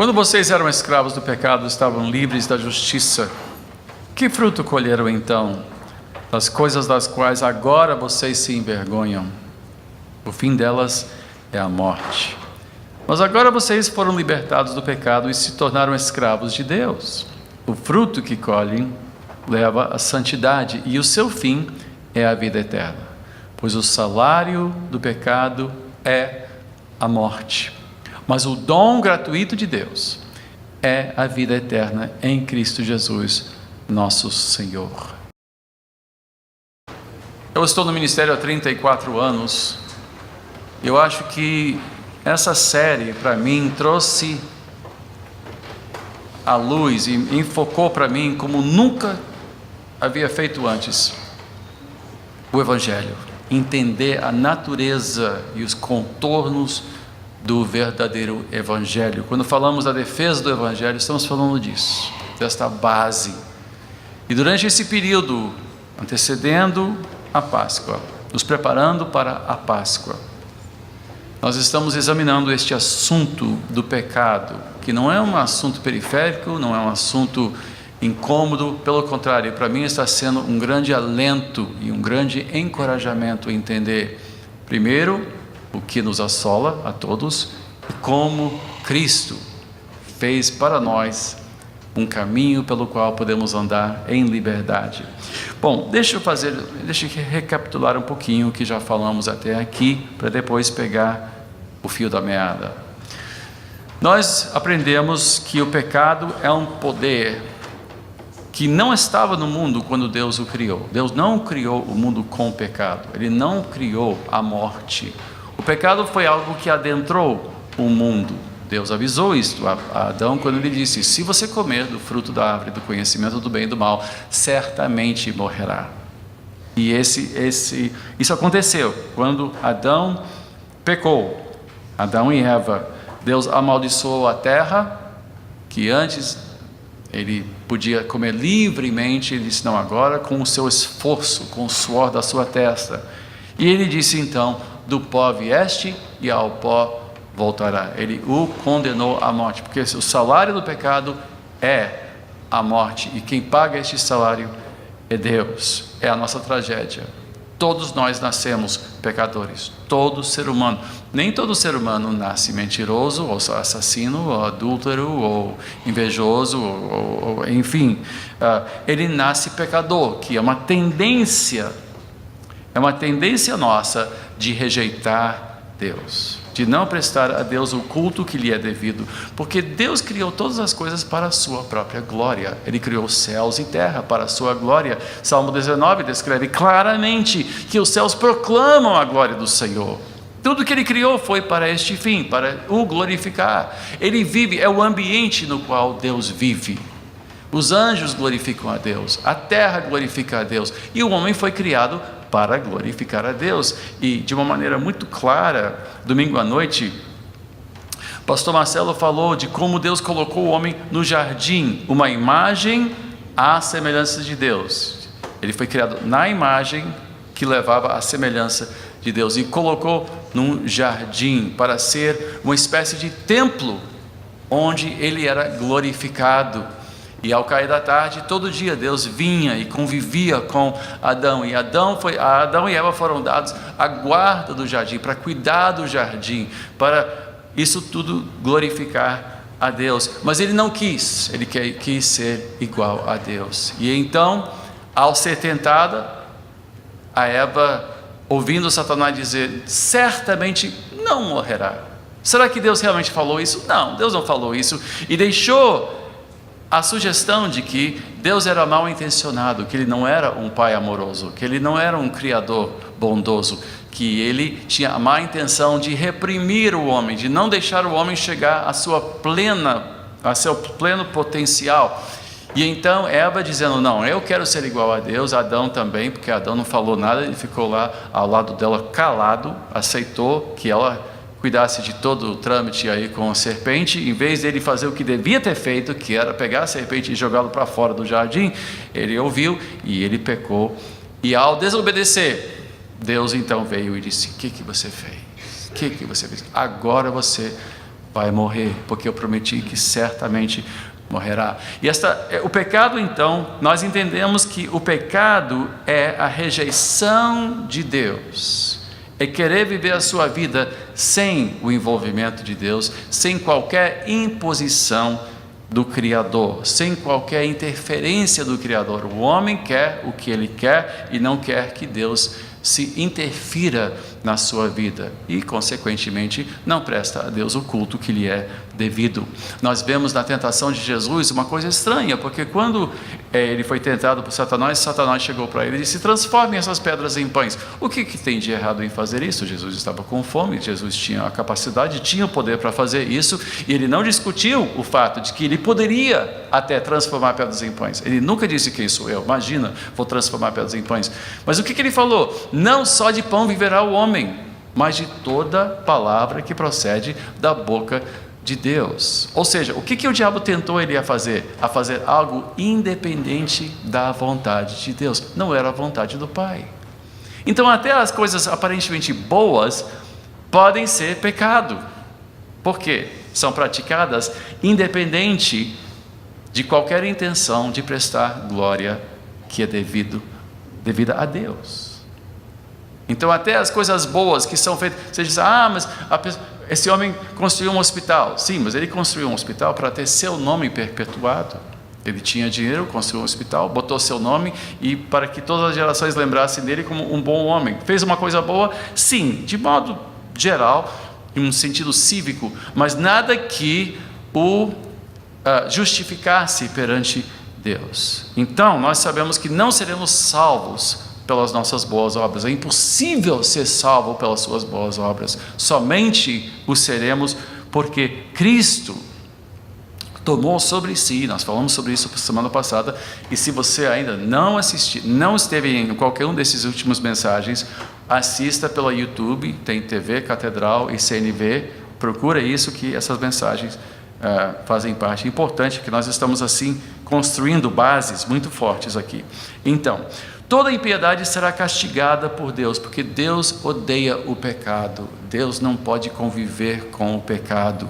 Quando vocês eram escravos do pecado, estavam livres da justiça. Que fruto colheram então das coisas das quais agora vocês se envergonham? O fim delas é a morte. Mas agora vocês foram libertados do pecado e se tornaram escravos de Deus. O fruto que colhem leva à santidade e o seu fim é a vida eterna. Pois o salário do pecado é a morte. Mas o dom gratuito de Deus é a vida eterna em Cristo Jesus, nosso Senhor. Eu estou no ministério há 34 anos. Eu acho que essa série, para mim, trouxe à luz e enfocou para mim como nunca havia feito antes o Evangelho. Entender a natureza e os contornos do verdadeiro Evangelho. Quando falamos da defesa do Evangelho, estamos falando disso, desta base. E durante esse período, antecedendo a Páscoa, nos preparando para a Páscoa, nós estamos examinando este assunto do pecado, que não é um assunto periférico, não é um assunto incômodo, pelo contrário, para mim está sendo um grande alento e um grande encorajamento a entender, primeiro, o que nos assola a todos e como Cristo fez para nós um caminho pelo qual podemos andar em liberdade. Bom, deixa eu recapitular um pouquinho o que já falamos até aqui, para depois pegar o fio da meada. Nós aprendemos que o pecado é um poder que não estava no mundo quando Deus o criou. Deus não criou o mundo com o pecado, Ele não criou a morte. O pecado foi algo que adentrou o mundo. Deus avisou isto a Adão quando ele disse: se você comer do fruto da árvore do conhecimento do bem e do mal, certamente morrerá. E isso aconteceu quando Adão pecou. Adão e Eva, Deus amaldiçoou a terra, que antes ele podia comer livremente. Ele disse: não, agora com o seu esforço, com o suor da sua testa. E ele disse então: do pó vieste e ao pó voltará. Ele o condenou à morte, porque o salário do pecado é a morte, e quem paga este salário é Deus. É a nossa tragédia. Todos nós nascemos pecadores, todo ser humano. Nem todo ser humano nasce mentiroso, ou assassino, ou adúltero, ou invejoso, ou enfim, ele nasce pecador, que é uma tendência nossa de rejeitar Deus, de não prestar a Deus o culto que lhe é devido, porque Deus criou todas as coisas para a sua própria glória. Ele criou céus e terra para a sua glória. Salmo 19 descreve claramente que os céus proclamam a glória do Senhor. Tudo que Ele criou foi para este fim, para o glorificar. Ele vive, é o ambiente no qual Deus vive. Os anjos glorificam a Deus, a terra glorifica a Deus, e o homem foi criado para glorificar a Deus. E de uma maneira muito clara, domingo à noite, pastor Marcelo falou de como Deus colocou o homem no jardim, uma imagem à semelhança de Deus. Ele foi criado na imagem que levava à semelhança de Deus, e colocou num jardim para ser uma espécie de templo onde ele era glorificado. E ao cair da tarde, todo dia Deus vinha e convivia com Adão. E Adão e Eva foram dados à guarda do jardim, para cuidar do jardim, para isso tudo glorificar a Deus. Mas ele não quis, ele quis ser igual a Deus. E então, ao ser tentada, a Eva, ouvindo Satanás dizer: certamente não morrerá. Será que Deus realmente falou isso? Não, Deus não falou isso. E deixou a sugestão de que Deus era mal intencionado, que Ele não era um pai amoroso, que Ele não era um criador bondoso, que Ele tinha a má intenção de reprimir o homem, de não deixar o homem chegar a seu pleno potencial. E então Eva dizendo: não, eu quero ser igual a Deus. Adão também, porque Adão não falou nada, ele ficou lá ao lado dela calado, aceitou que ela cuidasse de todo o trâmite aí com a serpente, em vez dele fazer o que devia ter feito, que era pegar a serpente e jogá-lo para fora do jardim. Ele ouviu e ele pecou, e ao desobedecer, Deus então veio e disse: o que você fez? O que você fez? Agora você vai morrer, porque eu prometi que certamente morrerá. E o pecado, então, nós entendemos que o pecado é a rejeição de Deus, é querer viver a sua vida sem o envolvimento de Deus, sem qualquer imposição do Criador, sem qualquer interferência do Criador. O homem quer o que ele quer e não quer que Deus se interfira na sua vida e, consequentemente, não presta a Deus o culto que lhe é devido. Nós vemos na tentação de Jesus uma coisa estranha, porque quando ele foi tentado por Satanás, Satanás chegou para ele e disse: transforme essas pedras em pães. O que tem de errado em fazer isso? Jesus estava com fome, Jesus tinha a capacidade, tinha o poder para fazer isso, e ele não discutiu o fato de que ele poderia até transformar pedras em pães. Ele nunca disse: quem sou eu? Imagina, vou transformar pedras em pães. Mas o que ele falou? Não só de pão viverá o homem, mas de toda palavra que procede da boca de Deus. Ou seja, o que o diabo tentou ele a fazer? A fazer algo independente da vontade de Deus. Não era a vontade do Pai. Então até as coisas aparentemente boas podem ser pecado. Por quê? São praticadas independente de qualquer intenção de prestar glória que é devida a Deus. Então até as coisas boas que são feitas, você diz: mas esse homem construiu um hospital. Sim, mas ele construiu um hospital para ter seu nome perpetuado. Ele tinha dinheiro, construiu um hospital, botou seu nome, e para que todas as gerações lembrassem dele como um bom homem. Fez uma coisa boa? Sim, de modo geral, em um sentido cívico, mas nada que o justificasse perante Deus. Então nós sabemos que não seremos salvos pelas nossas boas obras. É impossível ser salvo pelas suas boas obras. Somente o seremos porque Cristo tomou sobre si. Nós falamos sobre isso semana passada, e se você ainda não esteve em qualquer um desses últimos mensagens, assista pela YouTube, tem TV Catedral e CNV, procura isso, que essas mensagens fazem parte. É importante que nós estamos assim construindo bases muito fortes aqui. Então, toda impiedade será castigada por Deus, porque Deus odeia o pecado. Deus não pode conviver com o pecado.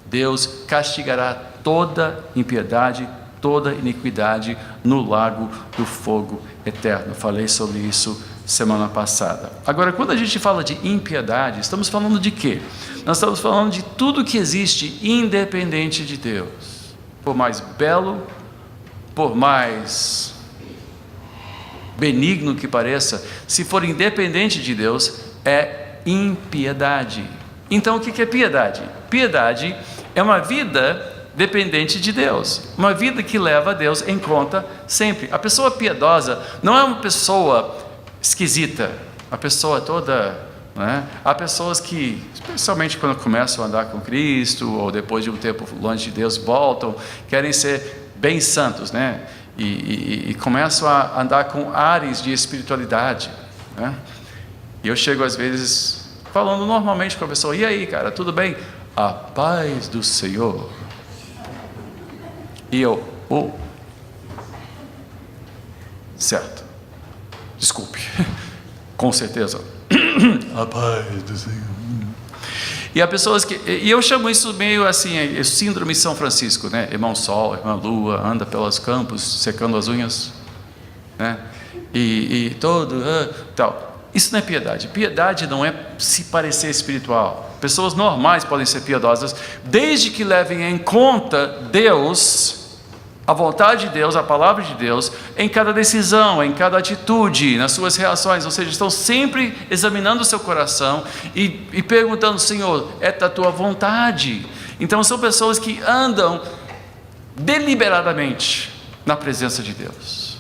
Deus castigará toda impiedade, toda iniquidade no lago do fogo eterno. Falei sobre isso semana passada. Agora, quando a gente fala de impiedade, estamos falando de quê? Nós estamos falando de tudo que existe independente de Deus. Por mais belo, por mais benigno que pareça, se for independente de Deus, é impiedade. Então o que é piedade? Piedade é uma vida dependente de Deus, uma vida que leva a Deus em conta sempre. A pessoa piedosa não é uma pessoa esquisita, a pessoa toda, né? Há pessoas que, especialmente quando começam a andar com Cristo, ou depois de um tempo longe de Deus, voltam, querem ser bem santos, né? E começam a andar com ares de espiritualidade, né? E eu chego às vezes falando normalmente com a pessoa: e aí, cara, tudo bem? A paz do Senhor. E eu: certo, desculpe, com certeza, a paz do Senhor. E há pessoas e eu chamo isso meio assim, síndrome São Francisco, né? Irmão Sol, irmã Lua, anda pelos campos secando as unhas, né? E todo tal. Isso não é piedade. Piedade não é se parecer espiritual. Pessoas normais podem ser piedosas, desde que levem em conta Deus, a vontade de Deus, a palavra de Deus, em cada decisão, em cada atitude, nas suas reações. Ou seja, estão sempre examinando o seu coração e perguntando: Senhor, é da tua vontade? Então são pessoas que andam deliberadamente na presença de Deus.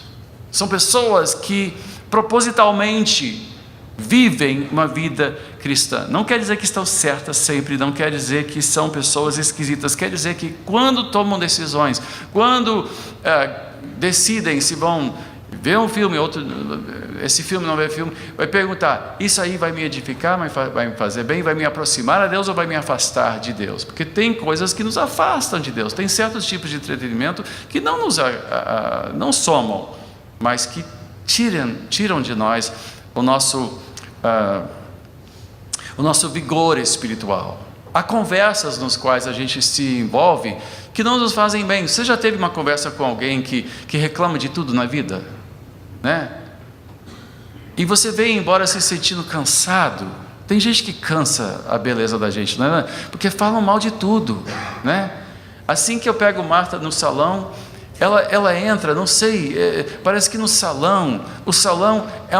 São pessoas que propositalmente vivem uma vida cristã. Não quer dizer que estão certas sempre, não quer dizer que são pessoas esquisitas, quer dizer que quando tomam decisões, quando decidem se vão ver um filme, esse filme não vê filme, vai perguntar: isso aí vai me edificar, vai me fazer bem, vai me aproximar a Deus ou vai me afastar de Deus? Porque tem coisas que nos afastam de Deus, tem certos tipos de entretenimento que não nos não somam, mas que tiram de nós o nosso vigor espiritual. Há conversas nas quais a gente se envolve que não nos fazem bem. Você já teve uma conversa com alguém que reclama de tudo na vida? Né? E você vem embora se sentindo cansado. Tem gente que cansa a beleza da gente, não é? Porque falam mal de tudo, né? Assim que eu pego Marta no salão, ela entra, não sei, parece que no salão, o salão é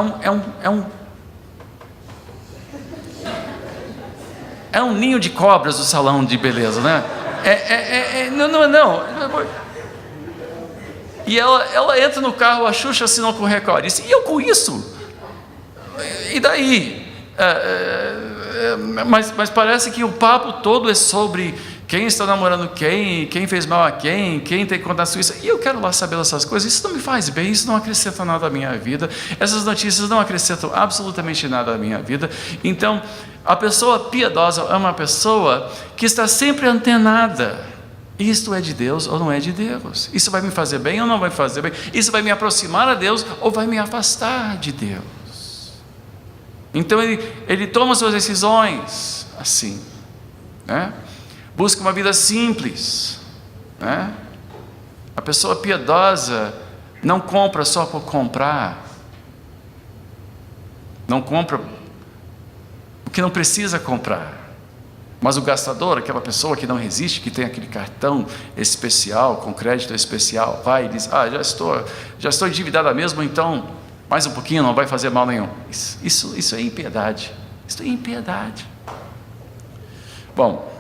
um ninho de cobras, o salão de beleza, né? Não. E ela entra no carro, a Xuxa assinou com o Record. E eu com isso? E daí? Mas parece que o papo todo é sobre quem está namorando quem fez mal a quem tem que contar a Suíça. E eu quero lá saber dessas coisas. Isso não me faz bem, isso não acrescenta nada à minha vida. Essas notícias não acrescentam absolutamente nada à minha vida. Então, a pessoa piedosa é uma pessoa que está sempre antenada. Isto é de Deus ou não é de Deus? Isso vai me fazer bem ou não vai me fazer bem? Isso vai me aproximar a Deus ou vai me afastar de Deus? Então ele toma suas decisões assim, né? Busca uma vida simples, né? A pessoa piedosa não compra só por comprar, não compra o que não precisa comprar. Mas o gastador, aquela pessoa que não resiste, que tem aquele cartão especial, com crédito especial, vai e diz: já estou endividada mesmo, então mais um pouquinho, não vai fazer mal nenhum. Isso é impiedade. Isso é impiedade. Bom,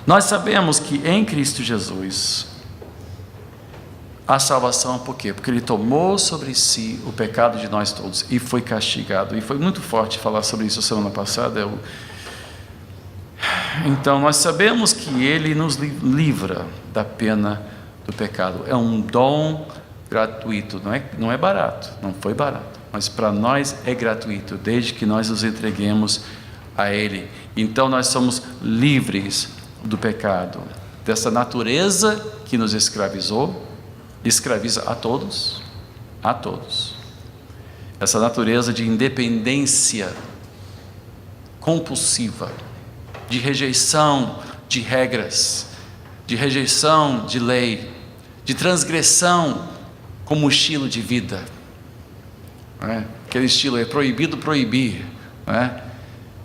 nós sabemos que em Cristo Jesus há salvação. Por quê? Porque Ele tomou sobre si o pecado de nós todos e foi castigado. E foi muito forte falar sobre isso semana passada. Então nós sabemos que Ele nos livra da pena do pecado. É um dom gratuito, não é barato, não foi barato, mas para nós é gratuito, desde que nós nos entreguemos a Ele. Então nós somos livres do pecado, dessa natureza que nos escravizou, escraviza a todos, essa natureza de independência compulsiva, de rejeição de regras, de rejeição de lei, de transgressão como estilo de vida, aquele estilo é proibido proibir,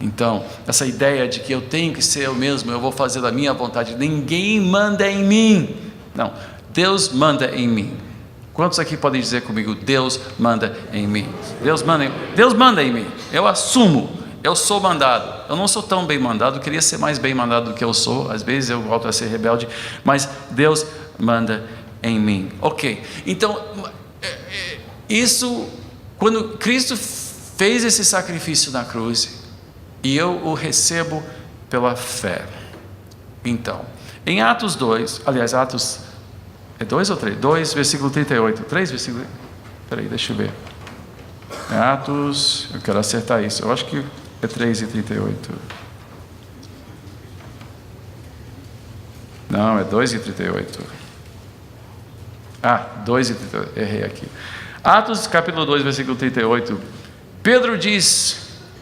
Então, essa ideia de que eu tenho que ser eu mesmo, eu vou fazer da minha vontade, ninguém manda em mim. Não, Deus manda em mim. Quantos aqui podem dizer comigo: Deus manda em mim? Deus manda em mim. Eu assumo, eu sou mandado. Eu não sou tão bem mandado, eu queria ser mais bem mandado do que eu sou. Às vezes eu volto a ser rebelde, mas Deus manda em mim. Ok, então, isso, quando Cristo fez esse sacrifício na cruz, e eu o recebo pela fé. Então, em Atos 2, aliás, Atos, é 2 ou 3? 2, versículo 38. 3, versículo... Peraí, deixa eu ver. É Atos, eu quero acertar isso. Eu acho que é 3 e 38. Não, é 2 e 38. 2 e 38, errei aqui. Atos, capítulo 2, versículo 38. Pedro diz,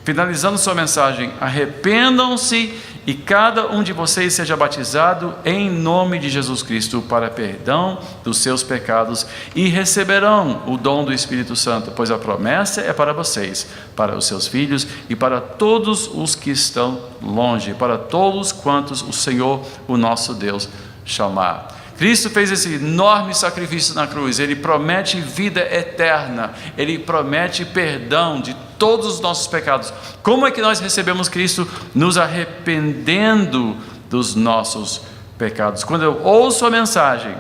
finalizando sua mensagem: arrependam-se e cada um de vocês seja batizado em nome de Jesus Cristo para perdão dos seus pecados e receberão o dom do Espírito Santo, pois a promessa é para vocês, para os seus filhos e para todos os que estão longe, para todos quantos o Senhor, o nosso Deus, chamar. Cristo fez esse enorme sacrifício na cruz. Ele promete vida eterna, Ele promete perdão de todos os nossos pecados. Como é que nós recebemos Cristo? Nos arrependendo dos nossos pecados. Quando eu ouço a mensagem,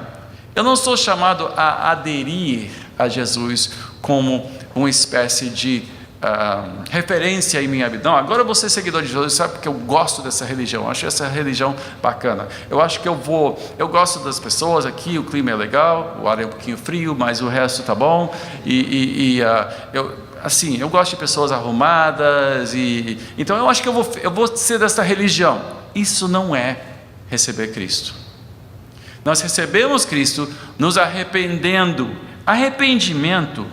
eu não sou chamado a aderir a Jesus como uma espécie de referência em minha vida. Não, agora eu vou ser seguidor de Jesus, sabe, porque eu gosto dessa religião, eu acho essa religião bacana. Eu acho que eu gosto das pessoas aqui, o clima é legal, o ar é um pouquinho frio, mas o resto tá bom. Eu gosto de pessoas arrumadas, então eu acho que eu vou ser dessa religião. Isso não é receber Cristo. Nós recebemos Cristo nos arrependendo. Arrependimento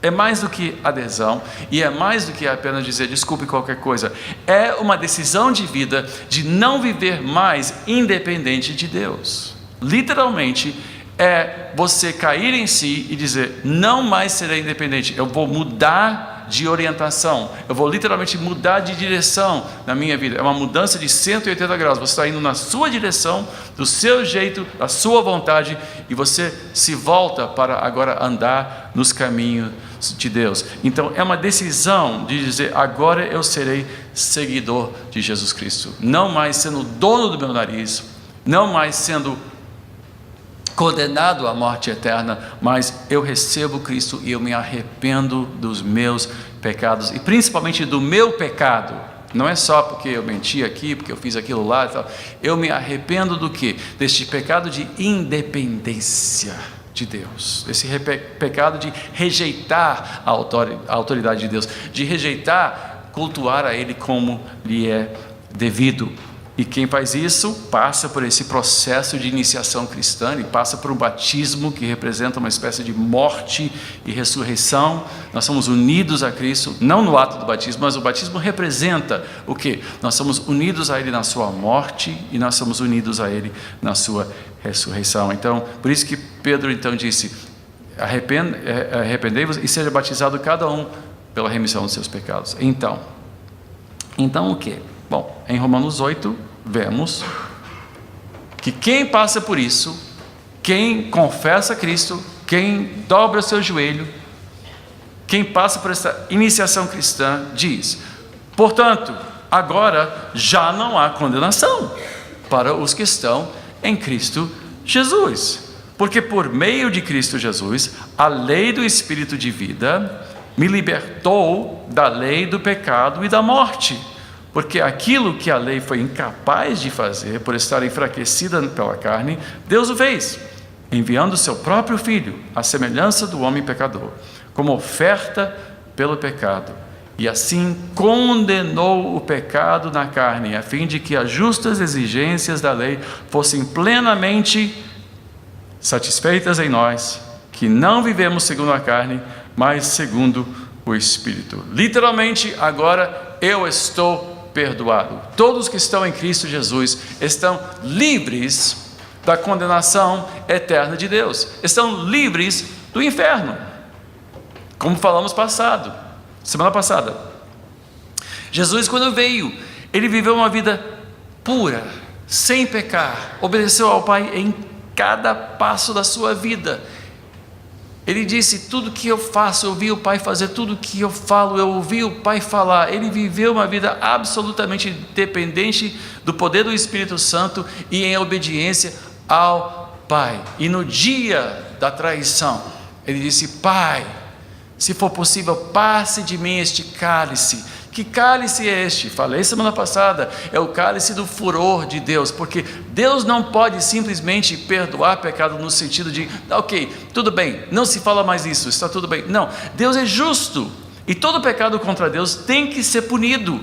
É mais do que adesão, e é mais do que apenas dizer desculpe qualquer coisa. É uma decisão de vida de não viver mais independente de Deus. Literalmente, é você cair em si e dizer, não mais serei independente, eu vou mudar de orientação, eu vou literalmente mudar de direção na minha vida. É uma mudança de 180 graus, você está indo na sua direção, do seu jeito, da sua vontade, e você se volta para agora andar nos caminhos de Deus. Então é uma decisão de dizer, agora eu serei seguidor de Jesus Cristo, não mais sendo dono do meu nariz, não mais sendo condenado à morte eterna, mas eu recebo Cristo e eu me arrependo dos meus pecados, e principalmente do meu pecado. Não é só porque eu menti aqui, porque eu fiz aquilo lá e tal. Eu me arrependo do quê? Deste pecado de independência de Deus, esse pecado de rejeitar a autoridade de Deus, de rejeitar cultuar a Ele como lhe é devido. E quem faz isso passa por esse processo de iniciação cristã, e passa por um batismo que representa uma espécie de morte e ressurreição. Nós somos unidos a Cristo, não no ato do batismo, mas o batismo representa o quê? Nós somos unidos a Ele na sua morte e nós somos unidos a Ele na sua ressurreição. Então, por isso que Pedro então disse, arrependei-vos e seja batizado cada um pela remissão dos seus pecados. Então o quê? Bom, em Romanos 8, vemos que quem passa por isso, quem confessa Cristo, quem dobra o seu joelho, quem passa por essa iniciação cristã, diz, portanto, agora já não há condenação para os que estão em Cristo Jesus, porque por meio de Cristo Jesus, a lei do Espírito de vida me libertou da lei do pecado e da morte. Porque aquilo que a lei foi incapaz de fazer, por estar enfraquecida pela carne, Deus o fez, enviando o seu próprio Filho, à semelhança do homem pecador, como oferta pelo pecado. E assim condenou o pecado na carne, a fim de que as justas exigências da lei fossem plenamente satisfeitas em nós, que não vivemos segundo a carne, mas segundo o Espírito. Literalmente, agora eu estou perdoado. Todos que estão em Cristo Jesus estão livres da condenação eterna de Deus, estão livres do inferno, como falamos semana passada. Jesus, quando veio, ele viveu uma vida pura, sem pecar, obedeceu ao Pai em cada passo da sua vida. Ele disse, tudo que eu faço, eu ouvi o Pai fazer, tudo que eu falo, eu ouvi o Pai falar. Ele viveu uma vida absolutamente dependente do poder do Espírito Santo e em obediência ao Pai. E no dia da traição, ele disse, Pai, se for possível, passe de mim este cálice. Que cálice é este? Falei semana passada, é o cálice do furor de Deus, porque Deus não pode simplesmente perdoar pecado no sentido de, ok, tudo bem, não se fala mais isso, está tudo bem. Não, Deus é justo, e todo pecado contra Deus tem que ser punido.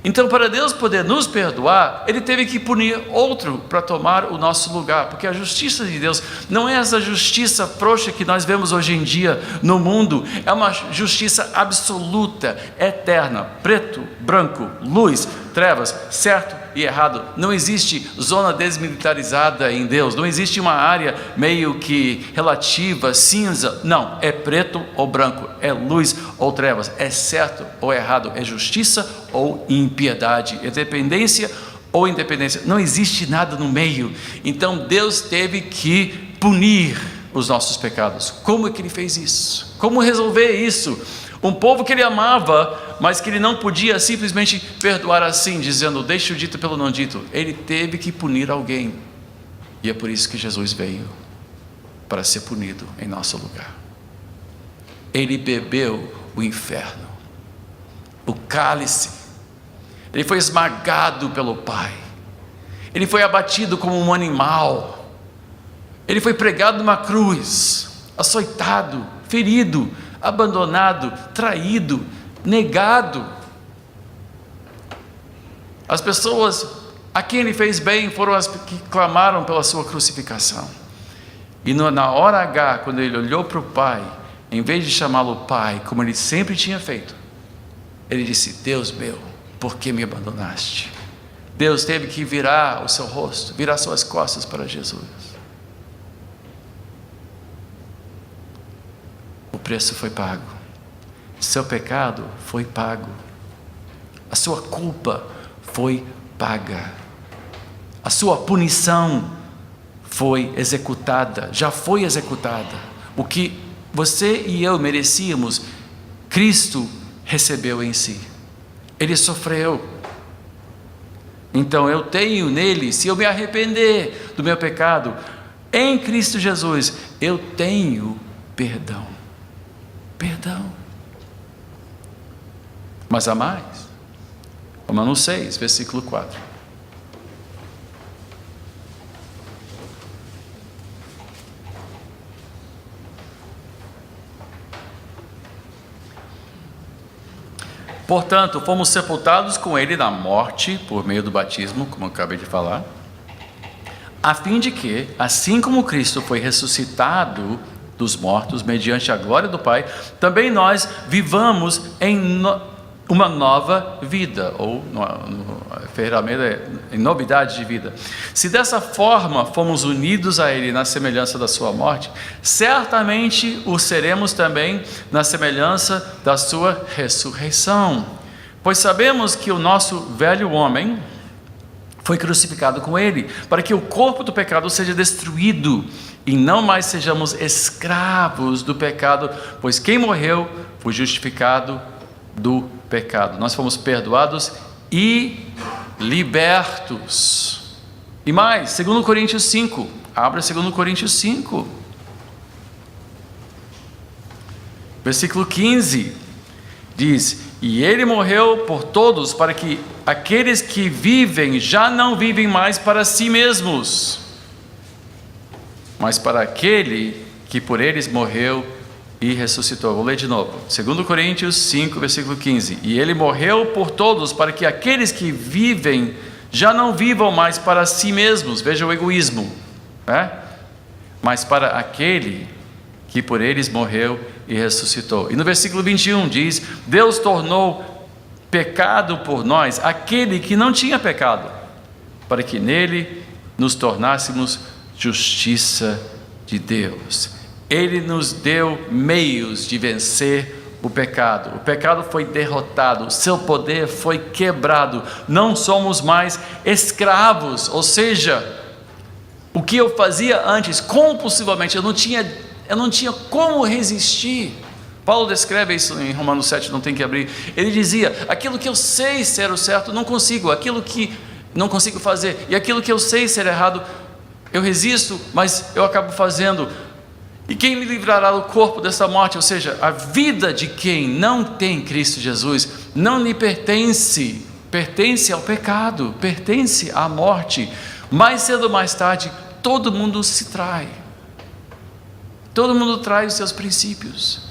Então, para Deus poder nos perdoar, Ele teve que punir outro para tomar o nosso lugar, porque a justiça de Deus não é essa justiça frouxa que nós vemos hoje em dia no mundo, é uma justiça absoluta, eterna, preto, branco, luz, trevas, certo e errado. Não existe zona desmilitarizada em Deus, não existe uma área meio que relativa, cinza, não, é preto ou branco, é luz ou trevas, é certo ou errado, é justiça ou impiedade, é dependência ou independência, não existe nada no meio. Então Deus teve que punir os nossos pecados. Como é que Ele fez isso? Como resolver isso? Um povo que Ele amava, mas que Ele não podia simplesmente perdoar assim, dizendo, deixa o dito pelo não dito. Ele teve que punir alguém, e é por isso que Jesus veio, para ser punido em nosso lugar. Ele bebeu o inferno, o cálice, Ele foi esmagado pelo Pai, Ele foi abatido como um animal, Ele foi pregado numa cruz, açoitado, ferido, abandonado, traído, negado. As pessoas a quem Ele fez bem foram as que clamaram pela sua crucificação. E na hora H, quando Ele olhou para o Pai, em vez de chamá-lo Pai, como ele sempre tinha feito, ele disse: Deus meu, por que me abandonaste? Deus teve que virar o seu rosto, virar suas costas para Jesus. O preço foi pago, seu pecado foi pago, a sua culpa foi paga, a sua punição foi executada, já foi executada. O que você e eu merecíamos, Cristo recebeu em si. Ele sofreu. Então eu tenho nele, se eu me arrepender do meu pecado, em Cristo Jesus, eu tenho perdão. Perdão. Mas há mais. Romanos 6, versículo 4. Portanto, fomos sepultados com ele na morte, por meio do batismo, como eu acabei de falar, a fim de que, assim como Cristo foi ressuscitado dos mortos, mediante a glória do Pai, também nós vivamos em uma nova vida, ou em novidade de vida. Se dessa forma fomos unidos a ele na semelhança da sua morte, certamente o seremos também na semelhança da sua ressurreição. Pois sabemos que o nosso velho homem foi crucificado com ele, para que o corpo do pecado seja destruído e não mais sejamos escravos do pecado, pois quem morreu foi justificado do pecado. Nós fomos perdoados e libertos. E mais, 2 Coríntios 5, abra 2 Coríntios 5, versículo 15, diz: e ele morreu por todos, para que aqueles que vivem já não vivem mais para si mesmos, mas para aquele que por eles morreu e ressuscitou. Vou ler de novo, 2 Coríntios 5, versículo 15. E ele morreu por todos, para que aqueles que vivem já não vivam mais para si mesmos, veja o egoísmo, né? Mas para aquele que por eles morreu e ressuscitou. E no versículo 21 diz: Deus tornou pecado por nós aquele que não tinha pecado, para que nele nos tornássemos justiça de Deus. Ele nos deu meios de vencer o pecado. O pecado foi derrotado, o seu poder foi quebrado. Não somos mais escravos, ou seja, o que eu fazia antes compulsivamente, eu não tinha como resistir. Paulo descreve isso em Romanos 7, não tem que abrir. Ele dizia: aquilo que eu sei ser o certo, não consigo. Aquilo que não consigo fazer, e aquilo que eu sei ser errado, eu resisto, mas eu acabo fazendo. E quem me livrará do corpo dessa morte? Ou seja, a vida de quem não tem Cristo Jesus não lhe pertence, pertence ao pecado, pertence à morte. Mais cedo ou mais tarde, todo mundo se trai, todo mundo trai os seus princípios,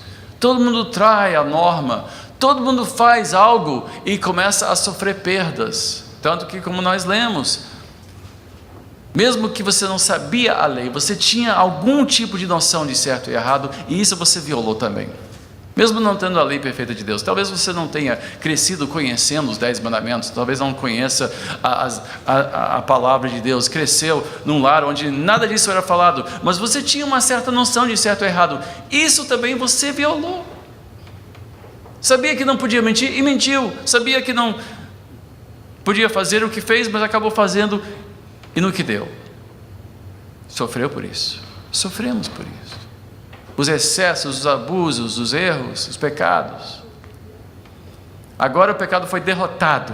todo mundo trai a norma, todo mundo faz algo e começa a sofrer perdas. Tanto que, como nós lemos, mesmo que você não sabia a lei, você tinha algum tipo de noção de certo e errado, e isso você violou também. Mesmo não tendo a lei perfeita de Deus, talvez você não tenha crescido conhecendo os 10 mandamentos, talvez não conheça a palavra de Deus, cresceu num lar onde nada disso era falado, mas você tinha uma certa noção de certo e errado, isso também você violou. Sabia que não podia mentir e mentiu, sabia que não podia fazer o que fez, mas acabou fazendo e no que deu. Sofreu por isso, sofremos por isso. Os excessos, os abusos, os erros, os pecados. Agora o pecado foi derrotado,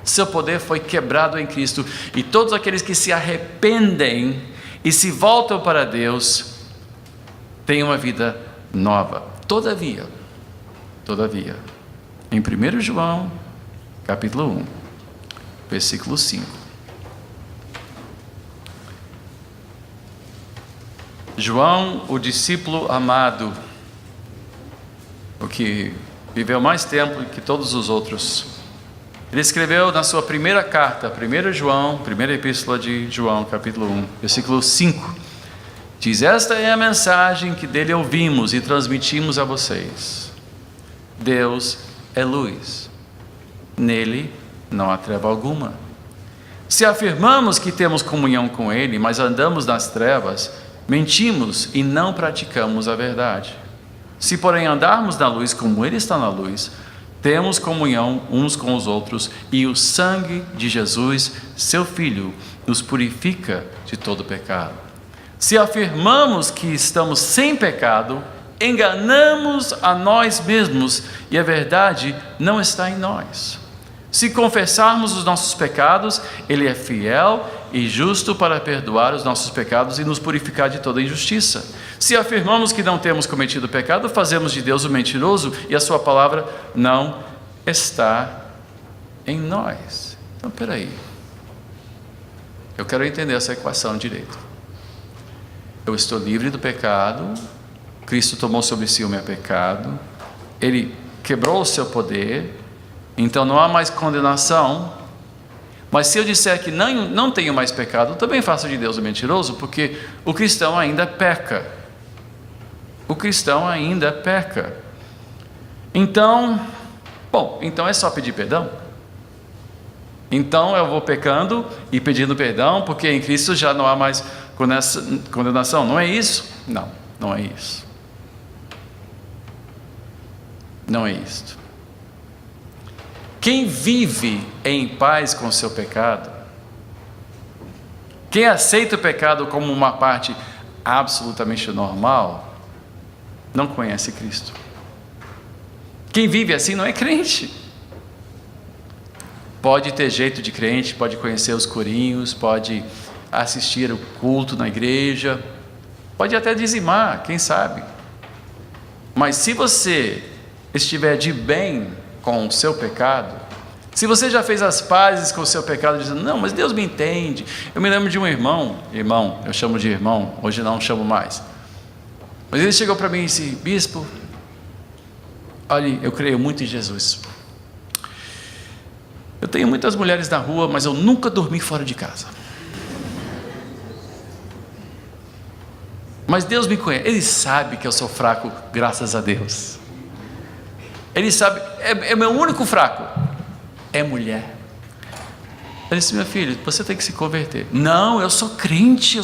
seu poder foi quebrado em Cristo, e todos aqueles que se arrependem e se voltam para Deus têm uma vida nova. Todavia, em 1 João capítulo 1, versículo 5, João, o discípulo amado, o que viveu mais tempo que todos os outros, ele escreveu na sua primeira carta, 1 João, primeira epístola de João, capítulo 1, versículo 5, Diz: esta é a mensagem que dele ouvimos e transmitimos a vocês. Deus é luz. Nele não há treva alguma. Se afirmamos que temos comunhão com ele, mas andamos nas trevas, mentimos e não praticamos a verdade. Se, porém, andarmos na luz como ele está na luz, temos comunhão uns com os outros, e o sangue de Jesus, seu Filho, nos purifica de todo pecado. Se afirmamos que estamos sem pecado, enganamos a nós mesmos e a verdade não está em nós. Se confessarmos os nossos pecados, ele é fiel e justo para perdoar os nossos pecados e nos purificar de toda injustiça. Se afirmamos que não temos cometido pecado, fazemos de Deus o mentiroso e a sua palavra não está em nós. Então, peraí. Eu quero entender essa equação direito. Eu estou livre do pecado, Cristo tomou sobre si o meu pecado, ele quebrou o seu poder, então não há mais condenação. Mas se eu disser que não tenho mais pecado, eu também faço de Deus o mentiroso, porque o cristão ainda peca. O cristão ainda peca. Então é só pedir perdão? Então eu vou pecando e pedindo perdão, porque em Cristo já não há mais condenação? Não é isso? Não é isso. Não é isto. Quem vive em paz com o seu pecado, quem aceita o pecado como uma parte absolutamente normal, não conhece Cristo. Quem vive assim não é crente. Pode ter jeito de crente, pode conhecer os corinhos, pode assistir o culto na igreja, pode até dizimar, quem sabe. Mas se você estiver de bem com o seu pecado, se você já fez as pazes com o seu pecado, dizendo: não, mas Deus me entende. Eu me lembro de um irmão, eu chamo de irmão, hoje não chamo mais, mas ele chegou para mim e disse: bispo, olha, eu creio muito em Jesus, eu tenho muitas mulheres na rua, mas eu nunca dormi fora de casa, mas Deus me conhece, Ele sabe que eu sou fraco, graças a Deus. Ele sabe, é meu único fraco, é mulher. Ele disse: meu filho, você tem que se converter. Não, eu sou crente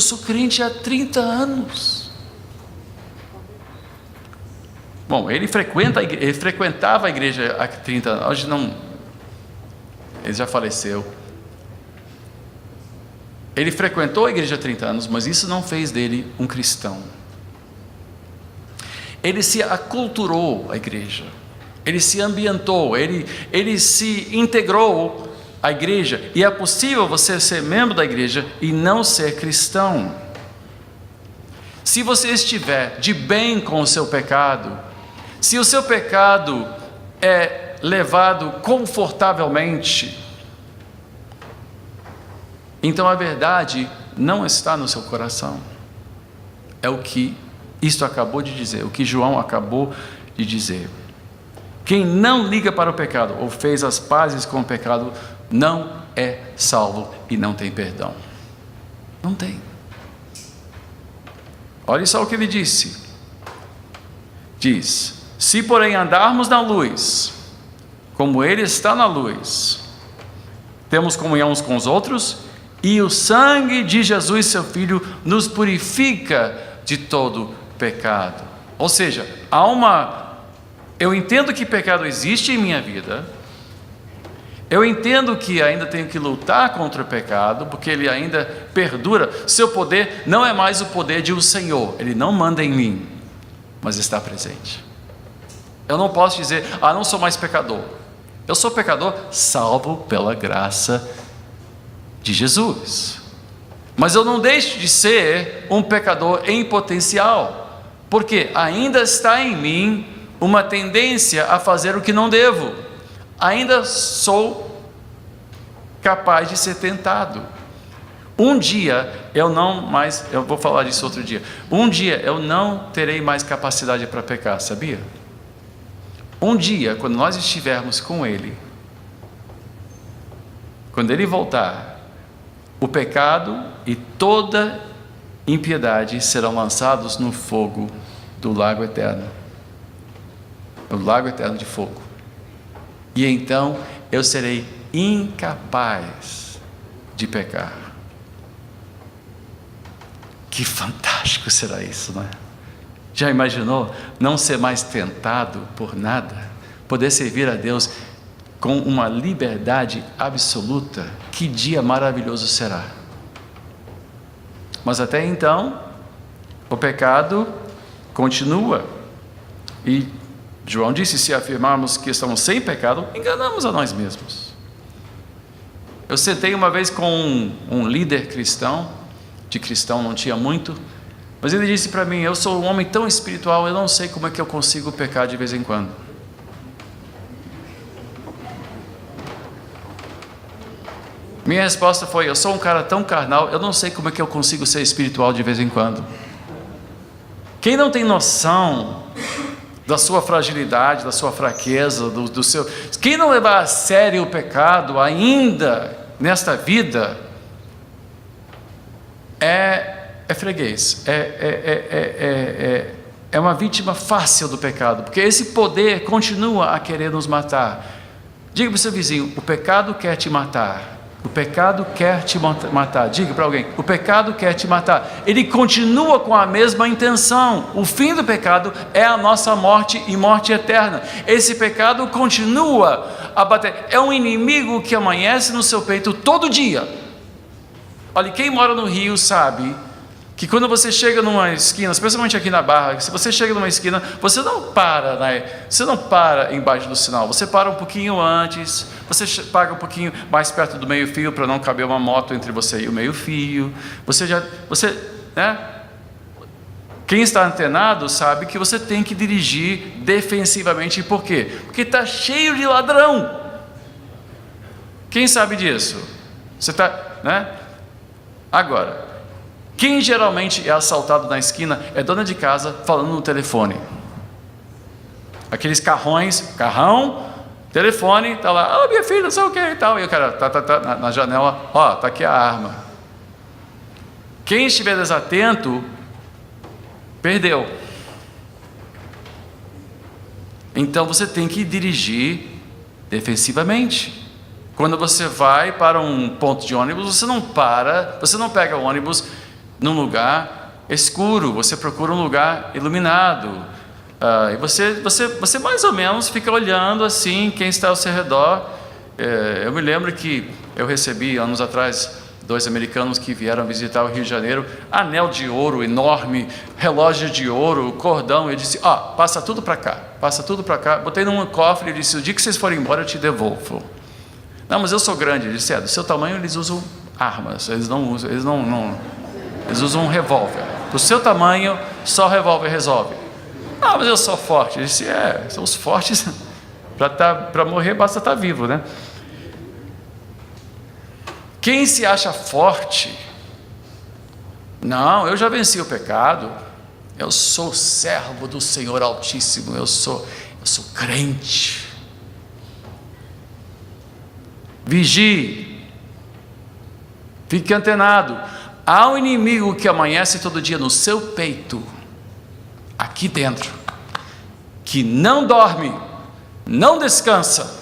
há 30 anos. Bom, ele frequentava a igreja há 30 anos, hoje não, ele já faleceu. Ele frequentou a igreja há 30 anos, mas isso não fez dele um cristão. Ele se aculturou à igreja, ele se ambientou, ele se integrou à igreja, e é possível você ser membro da igreja e não ser cristão. Se você estiver de bem com o seu pecado, se o seu pecado é levado confortavelmente, então a verdade não está no seu coração. É o que isto acabou de dizer, o que João acabou de dizer. Quem não liga para o pecado ou fez as pazes com o pecado não é salvo e não tem perdão. Não tem. Olha só o que ele disse. Diz: se porém andarmos na luz, como ele está na luz, temos comunhão uns com os outros, e o sangue de Jesus, seu Filho, nos purifica de todo pecado. Ou seja, eu entendo que pecado existe em minha vida, eu entendo que ainda tenho que lutar contra o pecado, porque ele ainda perdura. Seu poder não é mais o poder de um Senhor, ele não manda em mim, mas está presente. Eu não posso dizer: não sou mais pecador. Eu sou pecador salvo pela graça de Jesus, mas eu não deixo de ser um pecador em potencial, porque ainda está em mim uma tendência a fazer o que não devo, ainda sou capaz de ser tentado. Um dia eu vou falar disso outro dia, um dia eu não terei mais capacidade para pecar, sabia? Um dia, quando nós estivermos com Ele, quando Ele voltar, o pecado e toda impiedade serão lançados no fogo do lago eterno, o lago eterno de fogo. E então eu serei incapaz de pecar. Que fantástico será isso, não é? Já imaginou não ser mais tentado por nada? Poder servir a Deus com uma liberdade absoluta? Que dia maravilhoso será! Mas até então, o pecado continua. E João disse, se afirmarmos que estamos sem pecado, enganamos a nós mesmos. Eu sentei uma vez com um líder cristão, de cristão não tinha muito, mas ele disse para mim, eu sou um homem tão espiritual, eu não sei como é que eu consigo pecar de vez em quando. Minha resposta foi, eu sou um cara tão carnal, eu não sei como é que eu consigo ser espiritual de vez em quando. Quem não tem noção da sua fragilidade, da sua fraqueza, do seu... Quem não levar a sério o pecado ainda nesta vida, é freguês, é uma vítima fácil do pecado, porque esse poder continua a querer nos matar. Diga para o seu vizinho, o pecado quer te matar. O pecado quer te matar. Diga para alguém, o pecado quer te matar. Ele continua com a mesma intenção. O fim do pecado é a nossa morte e morte eterna. Esse pecado continua a bater. É um inimigo que amanhece no seu peito todo dia. Olha, quem mora no Rio sabe que quando você chega numa esquina, especialmente aqui na Barra, se você chega numa esquina, você não para, né? Você não para embaixo do sinal, você para um pouquinho antes, você paga um pouquinho mais perto do meio-fio para não caber uma moto entre você e o meio-fio. Né? Quem está antenado sabe que você tem que dirigir defensivamente. Por quê? Porque está cheio de ladrão. Quem sabe disso? Você está, né? Agora, quem geralmente é assaltado na esquina é dona de casa falando no telefone. Aqueles carrão, telefone, tá lá, minha filha, não sei o que e tal. E o cara tá na janela, tá aqui a arma. Quem estiver desatento, perdeu. Então você tem que dirigir defensivamente. Quando você vai para um ponto de ônibus, você não pega o ônibus num lugar escuro, você procura um lugar iluminado, e você mais ou menos fica olhando assim, quem está ao seu redor. Eu me lembro que eu recebi anos atrás 2 americanos que vieram visitar o Rio de Janeiro, anel de ouro enorme, relógio de ouro, cordão. Eu disse, passa tudo para cá, botei num cofre e disse, o dia que vocês forem embora eu te devolvo. Não, mas eu sou grande. Ele disse, do seu tamanho eles usam armas, eles usam um revólver. Do seu tamanho, só revólver resolve. Mas eu sou forte. Ele disse, são os fortes, para morrer basta estar vivo, né? Quem se acha forte, não, eu já venci o pecado, eu sou servo do Senhor Altíssimo, eu sou crente. Vigie, fique antenado. Há um inimigo que amanhece todo dia no seu peito, aqui dentro, que não dorme, não descansa,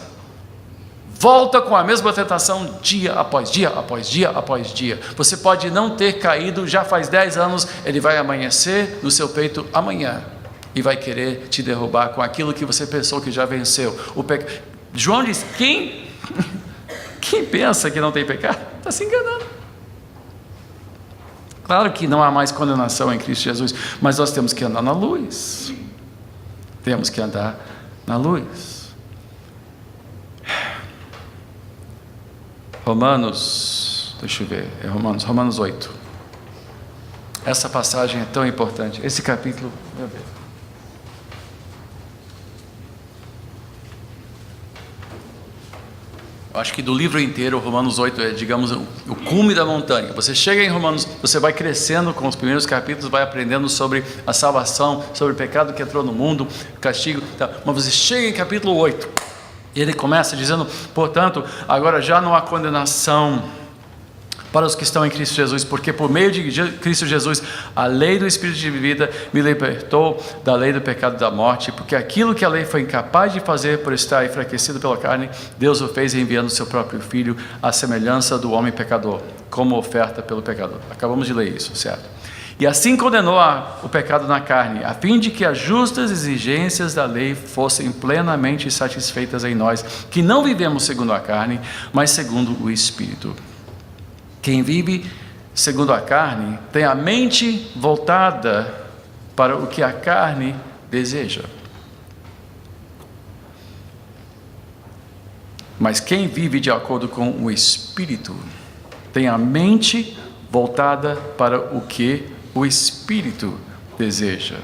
volta com a mesma tentação dia após dia, após dia, após dia. Você pode não ter caído, já faz 10 anos, ele vai amanhecer no seu peito amanhã, e vai querer te derrubar com aquilo que você pensou que já venceu. João diz, quem pensa que não tem pecado, está se enganando. Claro que não há mais condenação em Cristo Jesus, mas nós temos que andar na luz. Temos que andar na luz. Deixa eu ver, Romanos 8. Essa passagem é tão importante, esse capítulo, meu Deus. Acho que do livro inteiro, Romanos 8 é, digamos, o cume da montanha. Você chega em Romanos, você vai crescendo com os primeiros capítulos, vai aprendendo sobre a salvação, sobre o pecado que entrou no mundo, castigo, tá. Mas você chega em capítulo 8, e ele começa dizendo, portanto, agora já não há condenação para os que estão em Cristo Jesus, porque por meio de Cristo Jesus, a lei do Espírito de vida me libertou da lei do pecado e da morte, porque aquilo que a lei foi incapaz de fazer por estar enfraquecido pela carne, Deus o fez enviando o seu próprio Filho à semelhança do homem pecador, como oferta pelo pecador. Acabamos de ler isso, certo? E assim condenou o pecado na carne, a fim de que as justas exigências da lei fossem plenamente satisfeitas em nós, que não vivemos segundo a carne, mas segundo o Espírito. Quem vive segundo a carne tem a mente voltada para o que a carne deseja. Mas quem vive de acordo com o Espírito tem a mente voltada para o que o Espírito deseja.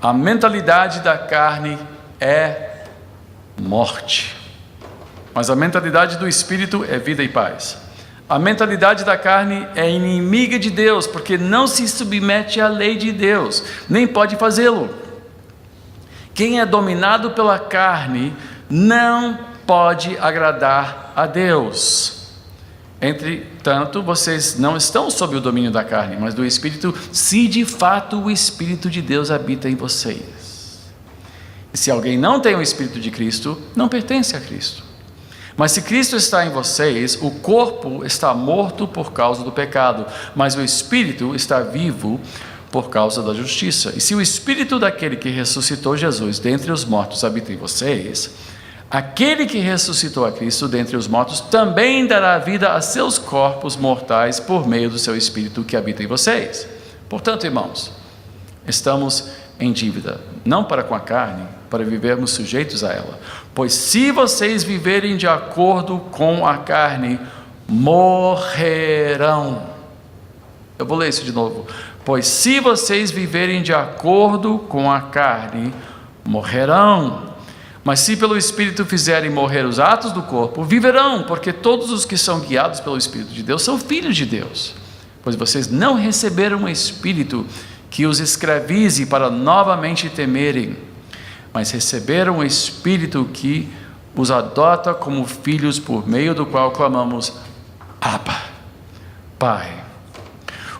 A mentalidade da carne é morte, mas a mentalidade do Espírito é vida e paz. A mentalidade da carne é inimiga de Deus, porque não se submete à lei de Deus, nem pode fazê-lo. Quem é dominado pela carne não pode agradar a Deus. Entretanto, vocês não estão sob o domínio da carne, mas do Espírito, se de fato o Espírito de Deus habita em vocês. E se alguém não tem o Espírito de Cristo, não pertence a Cristo. Mas se Cristo está em vocês, o corpo está morto por causa do pecado, mas o Espírito está vivo por causa da justiça. E se o Espírito daquele que ressuscitou Jesus dentre os mortos habita em vocês, aquele que ressuscitou a Cristo dentre os mortos também dará vida a seus corpos mortais por meio do seu Espírito que habita em vocês. Portanto, irmãos, estamos em dívida, não para com a carne, para vivermos sujeitos a ela. Pois se vocês viverem de acordo com a carne, morrerão. Eu vou ler isso de novo. Pois se vocês viverem de acordo com a carne, morrerão. Mas se pelo Espírito fizerem morrer os atos do corpo, viverão, porque todos os que são guiados pelo Espírito de Deus são filhos de Deus. Pois vocês não receberam um Espírito que os escravize para novamente temerem, mas receberam um Espírito que os adota como filhos, por meio do qual clamamos, Abba, Pai.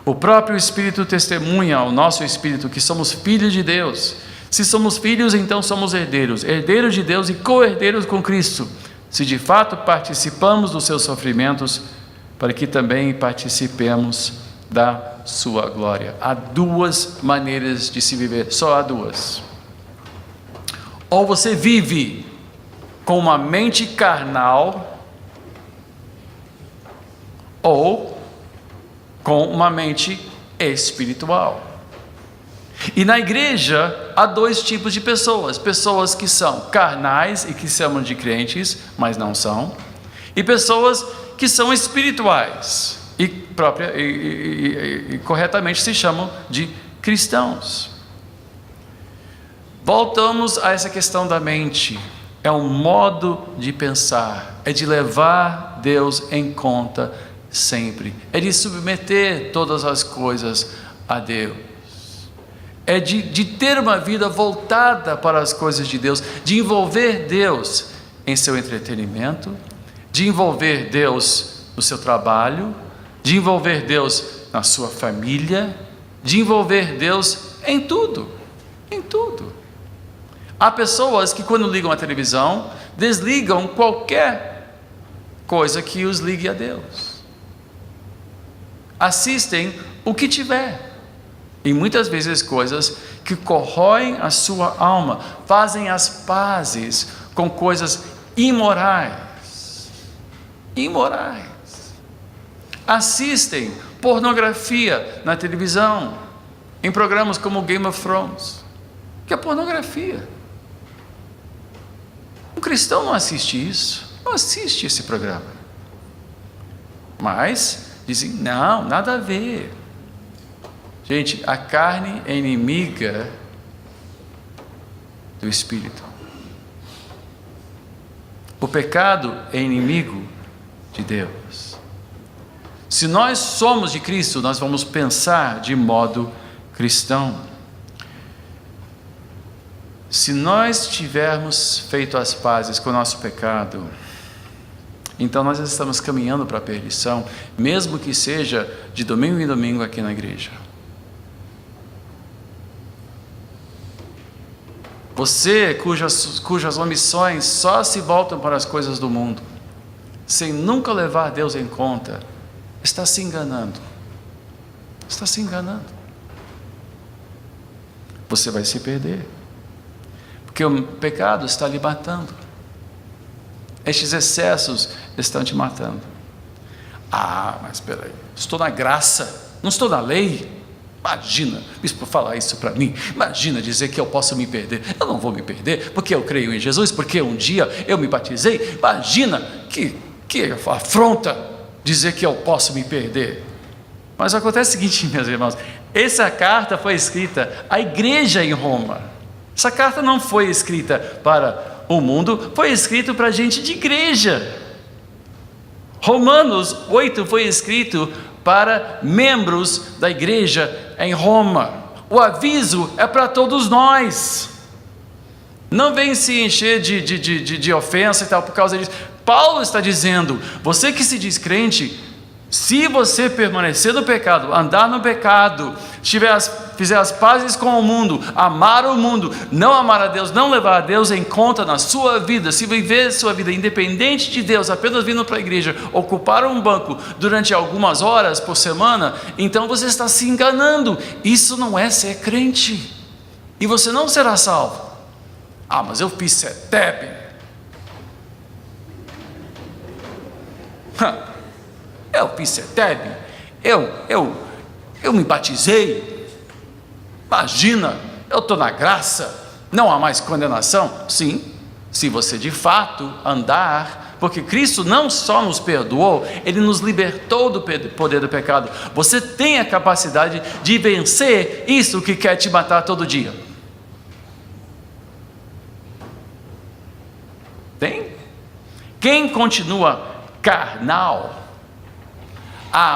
O próprio Espírito testemunha ao nosso Espírito que somos filhos de Deus. Se somos filhos, então somos herdeiros, herdeiros de Deus e co-herdeiros com Cristo, se de fato participamos dos seus sofrimentos, para que também participemos da sua glória. Há duas maneiras de se viver, só há duas. Ou você vive com uma mente carnal, ou com uma mente espiritual. E na igreja há dois tipos de pessoas: pessoas que são carnais e que se chamam de crentes, mas não são, e pessoas que são espirituais e corretamente se chamam de cristãos. Voltamos a essa questão da mente. É um modo de pensar, é de levar Deus em conta sempre, é de submeter todas as coisas a Deus, é de ter uma vida voltada para as coisas de Deus, de envolver Deus em seu entretenimento, de envolver Deus no seu trabalho, de envolver Deus na sua família, de envolver Deus em tudo, em tudo. Há pessoas que quando ligam a televisão, desligam qualquer coisa que os ligue a Deus. Assistem o que tiver. E muitas vezes coisas que corroem a sua alma, fazem as pazes com coisas imorais. Imorais. Assistem pornografia na televisão, em programas como Game of Thrones, que é pornografia. Um cristão não assiste isso, não assiste esse programa. Mas dizem, não, nada a ver. Gente, a carne é inimiga do Espírito. O pecado é inimigo de Deus. Se nós somos de Cristo, nós vamos pensar de modo cristão. Se nós tivermos feito as pazes com o nosso pecado, então nós estamos caminhando para a perdição, mesmo que seja de domingo em domingo aqui na igreja. Você, cujas omissões só se voltam para as coisas do mundo, sem nunca levar Deus em conta, está se enganando. Está se enganando. Você vai se perder, porque o pecado está lhe matando. Estes excessos estão te matando. Mas espera aí, estou na graça, não estou na lei. Imagina, bispo, falar isso para mim. Imagina dizer que eu posso me perder. Eu não vou me perder, porque eu creio em Jesus, porque um dia eu me batizei. Imagina que afronta dizer que eu posso me perder. Mas acontece o seguinte, meus irmãos, essa carta foi escrita à igreja em Roma. Essa carta não foi escrita para o mundo, foi escrita para gente de igreja. Romanos 8 foi escrito para membros da igreja em Roma. O aviso é para todos nós. Não vem se encher de ofensa e tal por causa disso. Paulo está dizendo, você que se diz crente, se você permanecer no pecado, andar no pecado, fizer as pazes com o mundo, amar o mundo, não amar a Deus, não levar a Deus em conta na sua vida, se viver sua vida independente de Deus, apenas vindo para a igreja, ocupar um banco durante algumas horas por semana, então você está se enganando. Isso não é ser crente, e você não será salvo. Mas eu fiz CETEP. Eu fiz CETEB, eu me batizei. Imagina, eu estou na graça, não há mais condenação. Sim, se você de fato andar, porque Cristo não só nos perdoou, Ele nos libertou do poder do pecado. Você tem a capacidade de vencer isso que quer te matar todo dia. Tem? Quem continua carnal,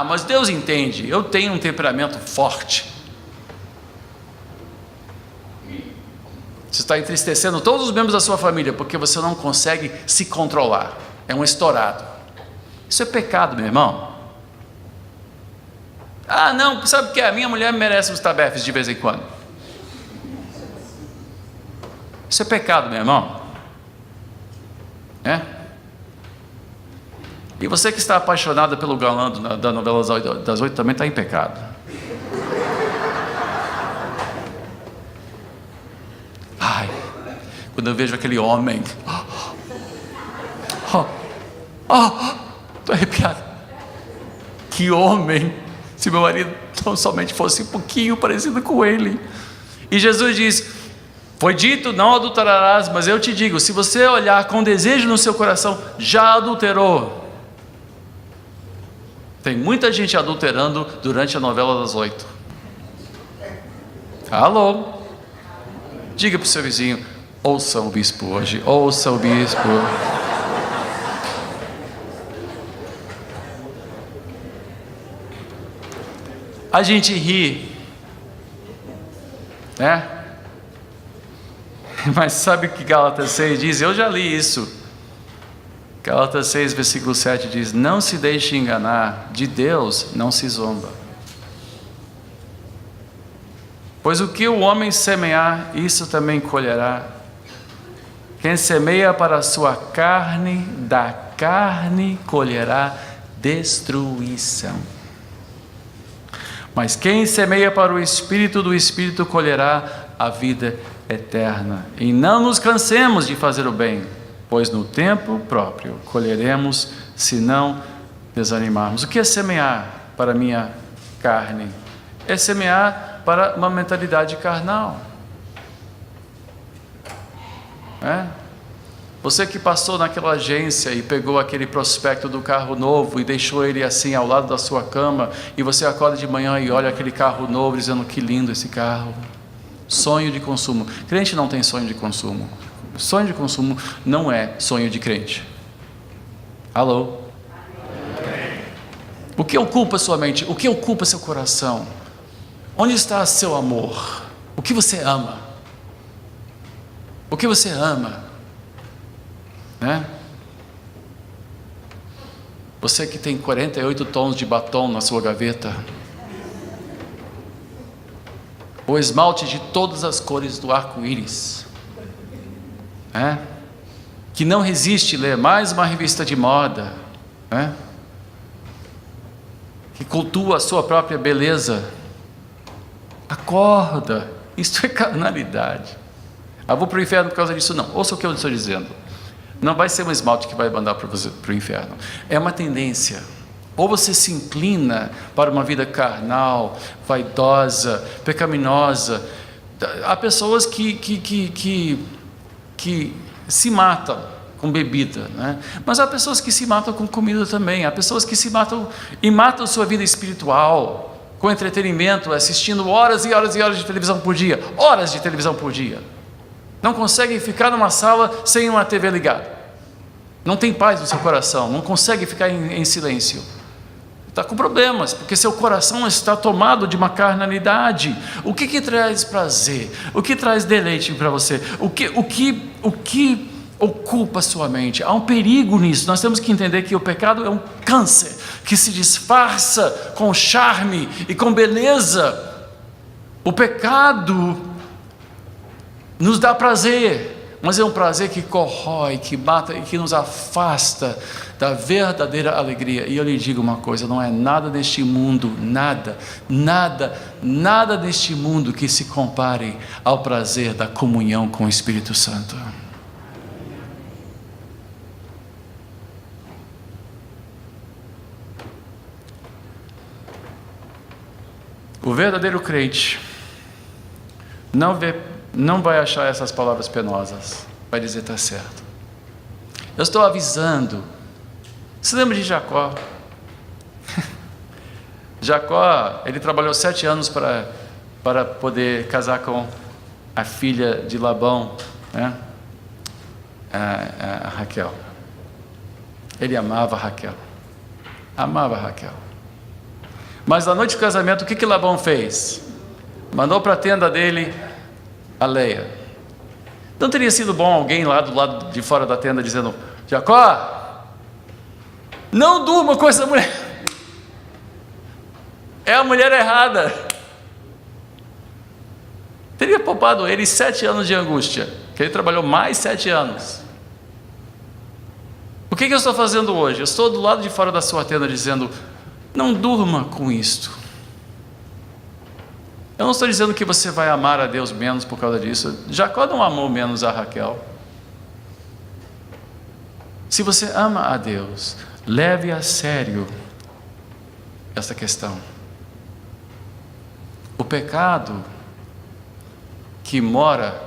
mas Deus entende, eu tenho um temperamento forte. Você está entristecendo todos os membros da sua família, porque você não consegue se controlar, é um estourado. Isso é pecado, meu irmão. Não, sabe o que é? A minha mulher merece uns tabefes de vez em quando. Isso é pecado, meu irmão. E você que está apaixonada pelo galã da novela das 8 também está em pecado. Quando eu vejo aquele homem, estou arrepiado. Que homem! Se meu marido tão somente fosse um pouquinho parecido com ele. E Jesus diz, foi dito, não adulterarás, mas eu te digo, se você olhar com desejo no seu coração, já adulterou. Tem muita gente adulterando durante a novela das 8. Alô? Diga para o seu vizinho, ouça o bispo hoje, ouça o bispo. A gente ri, né? Mas sabe o que Gálatas 6 diz? Eu já li isso. Gálatas 6, versículo 7 diz, não se deixe enganar, de Deus não se zomba. Pois o que o homem semear, isso também colherá. Quem semeia para a sua carne, da carne colherá destruição. Mas quem semeia para o Espírito, do Espírito colherá a vida eterna. E não nos cansemos de fazer o bem, pois no tempo próprio colheremos, se não desanimarmos. O que é semear para a minha carne? É semear para uma mentalidade carnal. Você que passou naquela agência e pegou aquele prospecto do carro novo e deixou ele assim ao lado da sua cama, e você acorda de manhã e olha aquele carro novo dizendo, que lindo esse carro. Sonho de consumo. Crente não tem sonho de consumo. Sonho de consumo não é sonho de crente. Alô? O que ocupa sua mente? O que ocupa seu coração? Onde está seu amor? O que você ama? O que você ama? Você que tem 48 tons de batom na sua gaveta, o esmalte de todas as cores do arco-íris, que não resiste ler mais uma revista de moda, que cultua a sua própria beleza. Acorda, isso é carnalidade. Vou para o inferno por causa disso? Não, ouça o que eu estou dizendo. Não vai ser um esmalte que vai mandar para o inferno, é uma tendência. Ou você se inclina para uma vida carnal, vaidosa, pecaminosa. Há pessoas que se matam com bebida, mas há pessoas que se matam com comida também. Há pessoas que se matam e matam sua vida espiritual com entretenimento, assistindo horas e horas e horas de televisão por dia. Horas de televisão por dia. Não conseguem ficar numa sala sem uma TV ligada. Não tem paz no seu coração, não consegue ficar em silêncio. Está com problemas, porque seu coração está tomado de uma carnalidade. O que traz prazer? O que traz deleite para você? O que ocupa sua mente? Há um perigo nisso. Nós temos que entender que o pecado é um câncer que se disfarça com charme e com beleza. O pecado nos dá prazer, mas é um prazer que corrói, que mata e que nos afasta da verdadeira alegria. E eu lhe digo uma coisa: não é nada neste mundo, nada neste mundo que se compare ao prazer da comunhão com o Espírito Santo. O verdadeiro crente não vai achar essas palavras penosas, vai dizer: está certo. Eu estou avisando. Você lembra de Jacó? Jacó, ele trabalhou 7 anos para poder casar com a filha de Labão, a Raquel. Ele amava Raquel. Mas na noite do casamento, o que Labão fez? Mandou para a tenda dele a Leia. Não teria sido bom alguém lá do lado de fora da tenda dizendo: Jacó, não durma com essa mulher, é a mulher errada. Teria poupado ele 7 anos de angústia, que ele trabalhou mais 7 anos. O que eu estou fazendo hoje? Eu estou do lado de fora da sua tenda dizendo: não durma com isto. Eu não estou dizendo que você vai amar a Deus menos por causa disso. Jacó não amou menos a Raquel. Se você ama a Deus, leve a sério essa questão. O pecado que mora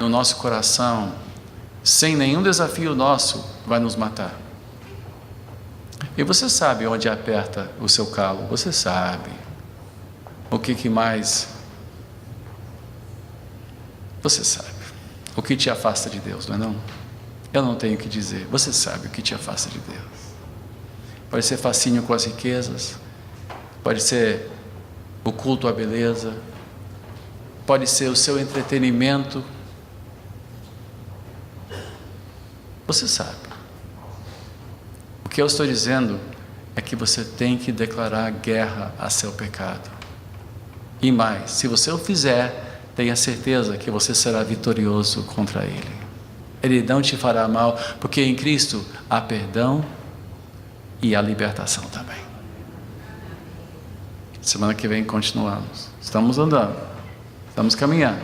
no nosso coração, sem nenhum desafio nosso, vai nos matar. E você sabe onde aperta o seu calo, você sabe. O que mais? Você sabe. O que te afasta de Deus, não é não? Eu não tenho o que dizer. Você sabe o que te afasta de Deus. Pode ser fascínio com as riquezas, pode ser o culto à beleza, pode ser o seu entretenimento. Você sabe. O que eu estou dizendo é que você tem que declarar guerra a seu pecado. E mais, se você o fizer, tenha certeza que você será vitorioso contra ele. Ele não te fará mal, porque em Cristo há perdão e há libertação também. Semana que vem continuamos. Estamos andando, estamos caminhando.